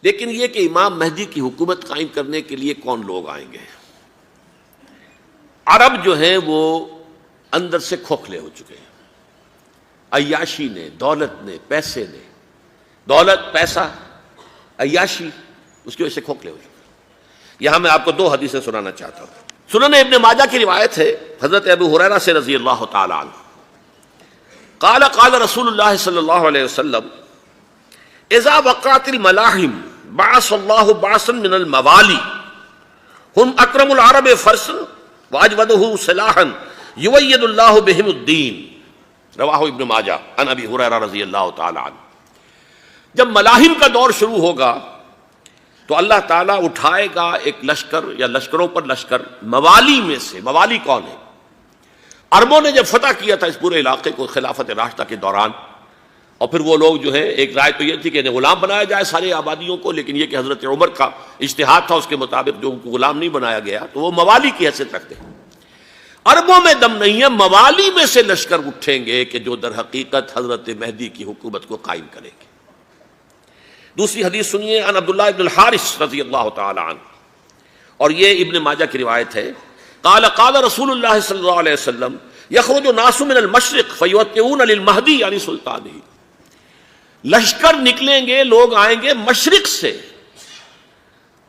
لیکن یہ کہ امام مہدی کی حکومت قائم کرنے کے لیے کون لوگ آئیں گے؟ عرب جو ہیں وہ اندر سے کھوکھلے ہو چکے ہیں، عیاشی نے، دولت نے، پیسے نے، دولت، پیسہ، عیاشی، اس کی وجہ سے کھوکھلے ہو چکے ہیں۔ یہاں میں آپ کو 2 حدیثیں سنانا چاہتا ہوں۔ سنن ابن ماجہ کی روایت ہے حضرت ابو ہریرہ سے رضی اللہ تعالی عنہ، قال قال رسول اللہ صلی اللہ علیہ وسلم اذا وقعت الملاحم بعث اللہ بعثا من الموالی ہم اکرم العرب فرسا واجودہ سلاحا یوید اللہ بہم الدین، رواہ ابن ماجہ عن ابی ہریرہ رضی اللہ تعالی عنہ۔ جب ملاحم کا دور شروع ہوگا تو اللہ تعالیٰ اٹھائے گا ایک لشکر یا لشکروں پر لشکر موالی میں سے۔ موالی کون ہے؟ عربوں نے جب فتح کیا تھا اس پورے علاقے کو خلافت راشدہ کے دوران، اور پھر وہ لوگ جو ہے، ایک رائے تو یہ تھی کہ انہیں غلام بنایا جائے ساری آبادیوں کو، لیکن یہ کہ حضرت عمر کا اجتہاد تھا، اس کے مطابق جو ان کو غلام نہیں بنایا گیا تو وہ موالی کی حیثیت رکھتے ہیں۔ عربوں میں دم نہیں ہے، موالی میں سے لشکر اٹھیں گے کہ جو در حقیقت حضرت مہدی کی حکومت کو قائم کریں گے۔ دوسری حدیث سنیے، عن عبداللہ ابن الحارث رضی اللہ تعالی عنہ، اور یہ ابن ماجہ کی روایت ہے، قال قال رسول اللہ صلی اللہ علیہ وسلم یخرج الناس من المشرق فیوطئون للمہدی یعنی سلطانہ، لشکر نکلیں گے، لوگ آئیں گے مشرق سے،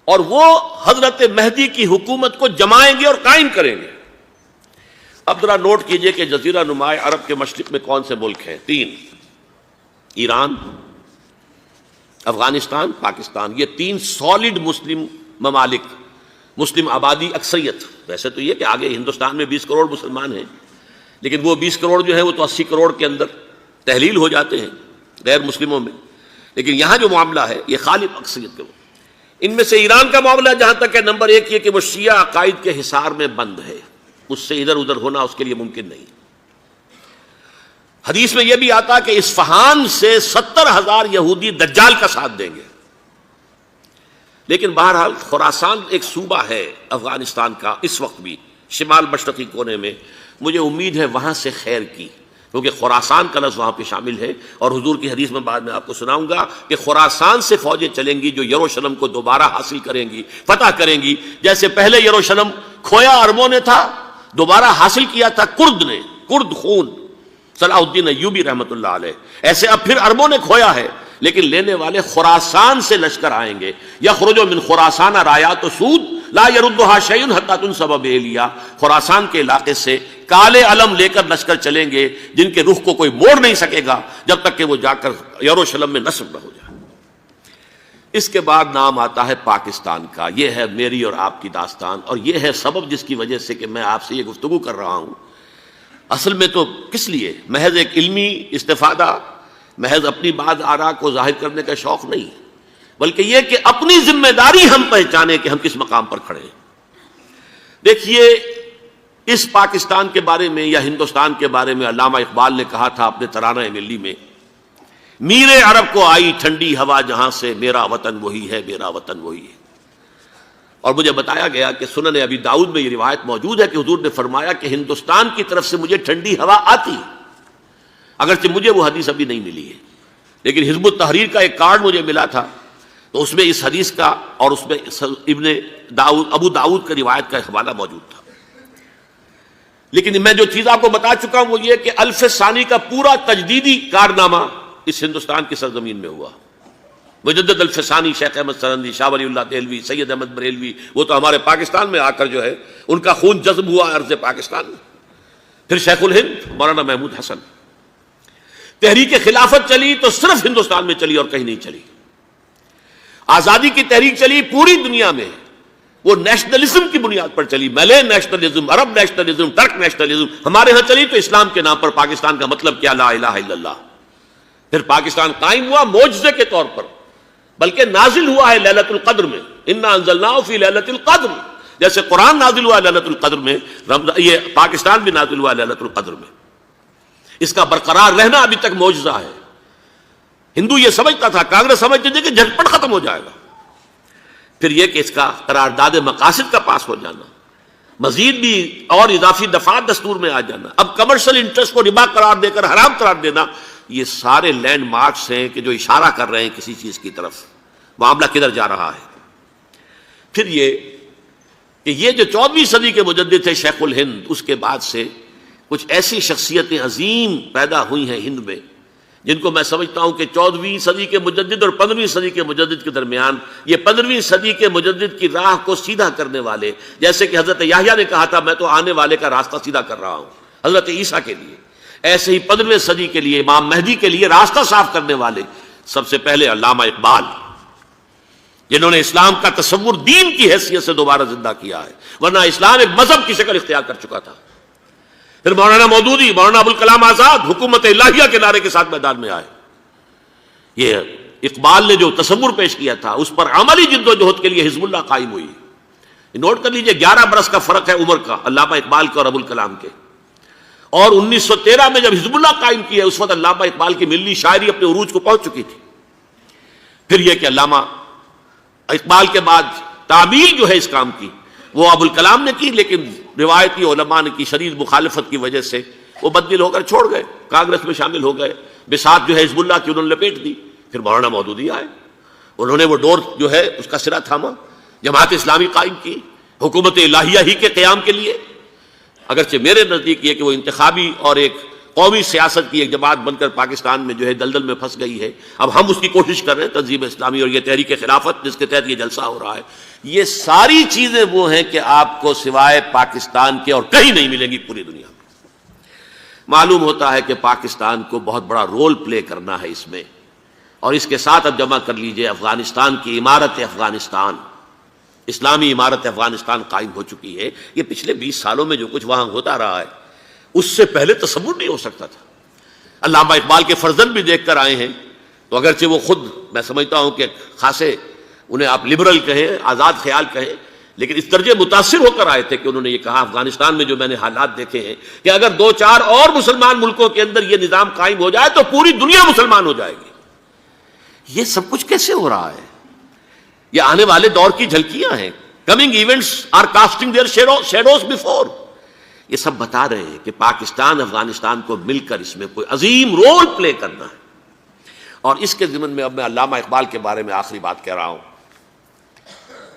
اور وہ حضرت مہدی کی حکومت کو جمائیں گے اور قائم کریں گے۔ اب ذرا نوٹ کیجئے کہ جزیرہ نما عرب کے مشرق میں کون سے ملک ہیں؟ 3، ایران، افغانستان، پاکستان، یہ 3 سالڈ مسلم ممالک، مسلم آبادی اکثریت۔ ویسے تو یہ کہ آگے ہندوستان میں 20 کروڑ مسلمان ہیں، لیکن وہ 20 کروڑ جو ہے وہ تو 80 کروڑ کے اندر تحلیل ہو جاتے ہیں غیر مسلموں میں، لیکن یہاں جو معاملہ ہے یہ غالب اکثریت کا۔ ان میں سے ایران کا معاملہ جہاں تک ہے، نمبر 1 یہ کہ وہ شیعہ عقائد کے حصار میں بند ہے، اس سے ادھر ادھر ہونا اس کے لیے ممکن نہیں۔ حدیث میں یہ بھی آتا کہ اصفہان سے 70,000 یہودی دجال کا ساتھ دیں گے، لیکن بہرحال خراسان ایک صوبہ ہے افغانستان کا اس وقت بھی شمال مشرقی کونے میں، مجھے امید ہے وہاں سے خیر کی، کیونکہ خراسان کا لفظ وہاں پہ شامل ہے، اور حضور کی حدیث میں بعد میں آپ کو سناؤں گا کہ خراسان سے فوجیں چلیں گی جو یروشلم کو دوبارہ حاصل کریں گی، فتح کریں گی، جیسے پہلے یروشلم کھویا عربوں نے تھا، دوبارہ حاصل کیا تھا کرد نے، کرد خون صلاح الدین ایوبی رحمۃ اللہ علیہ، ایسے اب پھر عربوں نے کھویا ہے، لیکن لینے والے خراسان سے لشکر آئیں گے۔ یخرج من خراسان رایات سود لا یردها شیء حتی تنصب بإیلیا، خراسان کے علاقے سے کالے علم لے کر لشکر چلیں گے جن کے رخ کو کوئی موڑ نہیں سکے گا جب تک کہ وہ جا کر یروشلم میں نصب نہ ہو جائے۔ اس کے بعد نام آتا ہے پاکستان کا۔ یہ ہے میری اور آپ کی داستان، اور یہ ہے سبب جس کی وجہ سے کہ میں آپ سے یہ گفتگو کر رہا ہوں۔ اصل میں تو کس لیے؟ محض ایک علمی استفادہ، محض اپنی بات آراء کو ظاہر کرنے کا شوق نہیں، بلکہ یہ کہ اپنی ذمہ داری ہم پہچانیں کہ ہم کس مقام پر کھڑے ہیں۔ دیکھیے، اس پاکستان کے بارے میں یا ہندوستان کے بارے میں علامہ اقبال نے کہا تھا اپنے ترانہ ملی میں، میر عرب کو آئی ٹھنڈی ہوا جہاں سے، میرا وطن وہی ہے، میرا وطن وہی ہے۔ اور مجھے بتایا گیا کہ سنن ابی داؤد میں یہ روایت موجود ہے کہ حضور نے فرمایا کہ ہندوستان کی طرف سے مجھے ٹھنڈی ہوا آتی ہے، اگرچہ مجھے وہ حدیث ابھی نہیں ملی ہے، لیکن حزب التحریر کا ایک کارڈ مجھے ملا تھا، تو اس میں اس حدیث کا اور اس میں ابو داؤد کا روایت کا حوالہ موجود تھا۔ لیکن میں جو چیز آپ کو بتا چکا ہوں وہ یہ کہ الف ثانی کا پورا تجدیدی کارنامہ اس ہندوستان کی سرزمین میں ہوا۔ مجدد الف ثانی شیخ احمد سرندی، شاہ ولی اللہ دہلوی، سید احمد بریلوی، وہ تو ہمارے پاکستان میں آ کر جو ہے ان کا خون جذب ہوا ارض پاکستان میں۔ پھر شیخ الہند مولانا محمود حسن۔ تحریک خلافت چلی تو صرف ہندوستان میں چلی اور کہیں نہیں چلی۔ آزادی کی تحریک چلی پوری دنیا میں، وہ نیشنلزم کی بنیاد پر چلی، ملے نیشنلزم، عرب نیشنلزم، ٹرک نیشنلزم۔ ہمارے ہاں چلی تو اسلام کے نام پر، پاکستان کا مطلب کیا؟ لا الہ الا اللہ۔ پھر پاکستان قائم ہوا معجزے کے طور پر، بلکہ نازل ہوا ہے لیلۃ القدر میں، انا انزلناہ فی لیلۃ القدر، جیسے قرآن نازل ہوا ہے لیلۃ القدر میں، یہ پاکستان بھی نازل ہوا ہے لیلۃ القدر میں۔ اس کا برقرار رہنا ابھی تک معجزہ ہے۔ ہندو یہ سمجھتا تھا، کانگریس سمجھتی تھی کہ جھٹپٹ ختم ہو جائے گا۔ پھر یہ کہ اس کا قرارداد مقاصد کا پاس ہو جانا، مزید بھی اور اضافی دفعات دستور میں آ جانا، اب کمرشل انٹرسٹ کو ربا قرار دے کر حرام قرار دینا، یہ سارے لینڈ مارکس ہیں کہ جو اشارہ کر رہے ہیں کسی چیز کی طرف۔ معاملہ کدھر جا رہا ہے۔ پھر یہ کہ یہ جو 14ویں صدی کے مجدد تھے شیخ الہند، اس کے بعد سے کچھ ایسی شخصیتیں عظیم پیدا ہوئی ہیں ہند میں، جن کو میں سمجھتا ہوں کہ 14ویں صدی کے مجدد اور 15ویں صدی کے مجدد کے درمیان یہ 15ویں صدی کے مجدد کی راہ کو سیدھا کرنے والے، جیسے کہ حضرت یحییٰ نے کہا تھا میں تو آنے والے کا راستہ سیدھا کر رہا ہوں حضرت عیسیٰ کے لیے، ایسے ہی 15ویں صدی کے لیے امام مہدی کے لیے راستہ صاف کرنے والے سب سے پہلے علامہ اقبال، جنہوں نے اسلام کا تصور دین کی حیثیت سے دوبارہ زندہ کیا ہے، ورنہ اسلام ایک مذہب کی شکل اختیار کر چکا تھا۔ پھر مولانا مودودی، مولانا ابوالکلام آزاد حکومت الہیہ کے نعرے کے ساتھ میدان میں آئے۔ یہ اقبال نے جو تصور پیش کیا تھا اس پر عملی جد و جہد کے لیے حزب اللہ قائم ہوئی۔ نوٹ کر لیجئے 11 برس کا فرق ہے عمر کا علامہ اقبال کے اور ابوالکلام کے، اور 1913 میں جب حزب اللہ قائم کیا اس وقت علامہ اقبال کی ملی شاعری اپنے عروج کو پہنچ چکی تھی۔ پھر یہ کہ علامہ اقبال کے بعد تعمیل جو ہے اس کام کی وہ ابوالکلام نے کی، لیکن روایتی علماء نے کی شدید مخالفت کی وجہ سے وہ بددل ہو کر چھوڑ گئے، کانگریس میں شامل ہو گئے، بساط جو ہے حزب اللہ کی انہوں نے لپیٹ دی۔ پھر مولانا مودودی آئے، انہوں نے وہ ڈور جو ہے اس کا سرا تھاما، جماعت اسلامی قائم کی حکومت الہیہ ہی کے قیام کے لیے۔ اگرچہ میرے نزدیک یہ کہ وہ انتخابی اور ایک قومی سیاست کی ایک جماعت بن کر پاکستان میں جو ہے دلدل میں پھنس گئی ہے، اب ہم اس کی کوشش کر رہے ہیں تنظیم اسلامی اور یہ تحریک خلافت جس کے تحت یہ جلسہ ہو رہا ہے، یہ ساری چیزیں وہ ہیں کہ آپ کو سوائے پاکستان کے اور کہیں نہیں ملیں گی پوری دنیا میں۔ معلوم ہوتا ہے کہ پاکستان کو بہت بڑا رول پلے کرنا ہے اس میں، اور اس کے ساتھ اب جمع کر لیجئے افغانستان کی عمارت افغانستان، اسلامی عمارت افغانستان قائم ہو چکی ہے۔ یہ پچھلے 20 سالوں میں جو کچھ وہاں ہوتا رہا ہے اس سے پہلے تصور نہیں ہو سکتا تھا۔ علامہ اقبال کے فرزند بھی دیکھ کر آئے ہیں، تو اگرچہ وہ خود میں سمجھتا ہوں کہ خاصے انہیں آپ لبرل کہیں، آزاد خیال کہیں، لیکن اس درجے متاثر ہو کر آئے تھے کہ انہوں نے یہ کہا افغانستان میں جو میں نے حالات دیکھے ہیں کہ اگر 2-4 اور مسلمان ملکوں کے اندر یہ نظام قائم ہو جائے تو پوری دنیا مسلمان ہو جائے گی۔ یہ سب کچھ کیسے ہو رہا ہے؟ یہ آنے والے دور کی جھلکیاں ہیں۔ Coming events are casting their shadows before. یہ سب بتا رہے ہیں کہ پاکستان افغانستان کو مل کر اس میں کوئی عظیم رول پلے کرنا ہے۔ اور اس کے ضمن میں اب میں علامہ اقبال کے بارے میں آخری بات کہہ رہا ہوں۔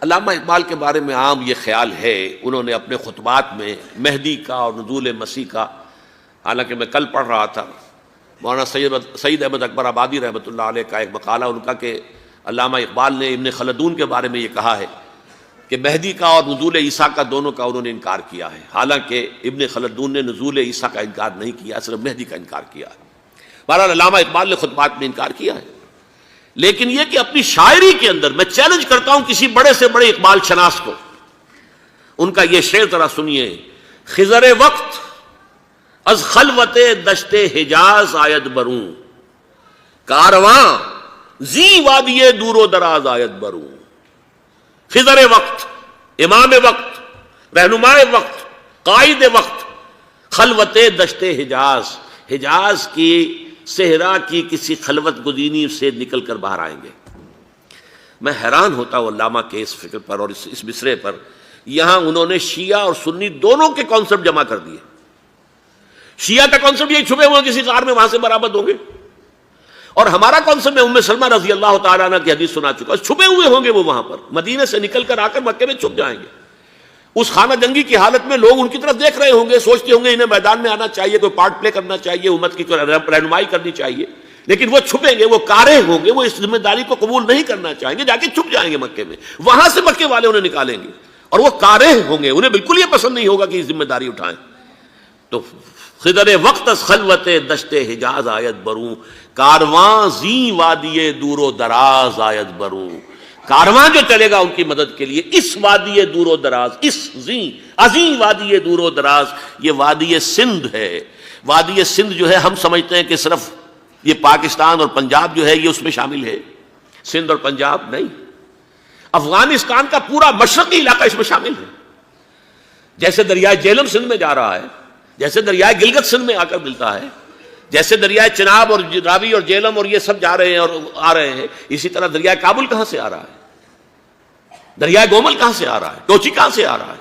علامہ اقبال کے بارے میں عام یہ خیال ہے، انہوں نے اپنے خطبات میں مہدی کا اور نزول مسیح کا، حالانکہ میں کل پڑھ رہا تھا مولانا سید احمد اکبر آبادی رحمۃ اللہ علیہ کا ایک مقالہ ان کا کہ علامہ اقبال نے ابن خلدون کے بارے میں یہ کہا ہے کہ مہدی کا اور نزول عیسیٰ کا دونوں کا انہوں نے انکار کیا ہے، حالانکہ ابن خلدون نے نزول عیسیٰ کا انکار نہیں کیا، صرف مہدی کا انکار کیا ہے۔ بہرحال علامہ اقبال نے خطبات میں انکار کیا ہے، لیکن یہ کہ اپنی شاعری کے اندر میں چیلنج کرتا ہوں کسی بڑے سے بڑے اقبال شناس کو، ان کا یہ شعر ذرا سنیے: خضر وقت از خلوت دشت حجاز آید بروں، کارواں زی وادی دور و دراز آید بروں۔ خضر وقت، امام وقت، رہنمائے وقت، قائد وقت، خلوت دشت حجاز، حجاز کی صحرا کی کسی خلوت گزینی سے نکل کر باہر آئیں گے۔ میں حیران ہوتا ہوں علامہ کے اس فکر پر اور اس مصرے پر۔ یہاں انہوں نے شیعہ اور سنی دونوں کے کانسیپٹ جمع کر دیے۔ شیعہ کا کانسیپٹ یہ چھپے ہوئے کسی غار میں وہاں سے برآمد ہوں گے، اور ہمارا کانسیپٹ میں ام سلمہ رضی اللہ تعالیٰ عنہ کی حدیث سنا چکا، چھپے ہوئے ہوں گے وہ وہاں پر، مدینے سے نکل کر آ کر مکے میں چھپ جائیں گے۔ اس خانہ جنگی کی حالت میں لوگ ان کی طرف دیکھ رہے ہوں گے، سوچتے ہوں گے انہیں میدان میں آنا چاہیے، کوئی پارٹ پلے کرنا چاہیے، امت کی رہنمائی کرنی چاہیے، لیکن وہ چھپیں گے، وہ کارے ہوں گے، وہ اس ذمہ داری کو قبول نہیں کرنا چاہیں گے، جا کے چھپ جائیں گے مکے میں، وہاں سے مکے والے انہیں نکالیں گے، اور وہ کارے ہوں گے، انہیں بالکل یہ پسند نہیں ہوگا کہ یہ ذمہ داری اٹھائیں۔ تو خضر وقت از خلوت دشت حجاز آیت بروں، کارواں زی وادی دور و دراز آیت بروں۔ کارواں جو چلے گا ان کی مدد کے لیے اس وادی دور و دراز، اس عظیم وادی دور و دراز، یہ وادی سندھ ہے۔ وادی سندھ جو ہے ہم سمجھتے ہیں کہ صرف یہ پاکستان اور پنجاب جو ہے یہ اس میں شامل ہے، سندھ اور پنجاب نہیں، افغانستان کا پورا مشرقی علاقہ اس میں شامل ہے۔ جیسے دریائے جہلم سندھ میں جا رہا ہے، جیسے دریائے گلگت سندھ میں آ کر ملتا ہے، جیسے دریائے چناب اور راوی اور جہلم اور یہ سب جا رہے ہیں اور آ رہے ہیں، اسی طرح دریائے کابل کہاں سے آ رہا ہے، دریائے گومل کہاں سے آ رہا ہے، ٹوچی کہاں سے آ رہا ہے،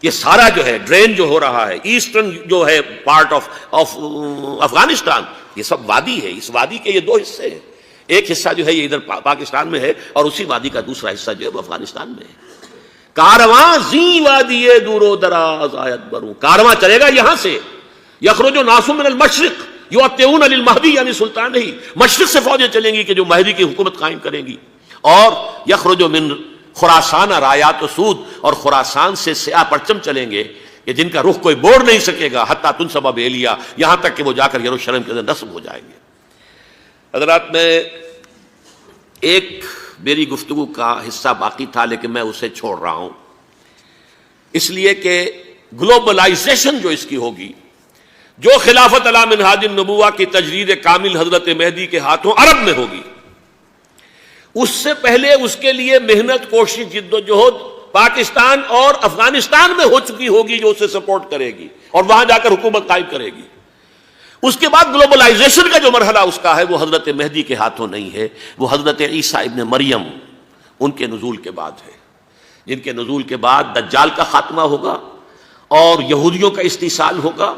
یہ سارا جو ہے ڈرین جو ہو رہا ہے ایسٹرن جو ہے پارٹ آف افغانستان، یہ سب وادی ہے۔ اس وادی کے یہ دو حصے ہیں، ایک حصہ جو ہے یہ ادھر پاکستان میں ہے، اور اسی وادی کا دوسرا حصہ جو ہے وہ افغانستان میں ہے۔ کارواں زی وادی دور و دراز آیت بروں، کارواں چلے گا یہاں سے، یخرج ناس من المشرق یؤتون للمہدی، یعنی سلطان نہیں، مشرق سے فوجیں چلیں گی کہ جو مہدی کی حکومت قائم کریں گی، اور یخرج من خراسان رایات و سود، اور خراسان سے سیاہ پرچم چلیں گے کہ جن کا رخ کوئی موڑ نہیں سکے گا، حتیٰ تنصب بیلیا، یہاں تک کہ وہ جا کر یروشلم کے اندر نصب ہو جائیں گے۔ حضرات، میں ایک میری گفتگو کا حصہ باقی تھا لیکن میں اسے چھوڑ رہا ہوں، اس لیے کہ گلوبلائزیشن جو اس کی ہوگی، جو خلافت علی منہاج النبوہ کی تجرید کامل حضرت مہدی کے ہاتھوں عرب میں ہوگی، اس سے پہلے اس کے لیے محنت، کوشش، جد و جہد پاکستان اور افغانستان میں ہو چکی ہوگی جو اسے سپورٹ کرے گی اور وہاں جا کر حکومت قائم کرے گی۔ اس کے بعد گلوبلائزیشن کا جو مرحلہ اس کا ہے وہ حضرت مہدی کے ہاتھوں نہیں ہے، وہ حضرت عیسیٰ ابن مریم ان کے نزول کے بعد ہے، جن کے نزول کے بعد دجال کا خاتمہ ہوگا اور یہودیوں کا استحصال ہوگا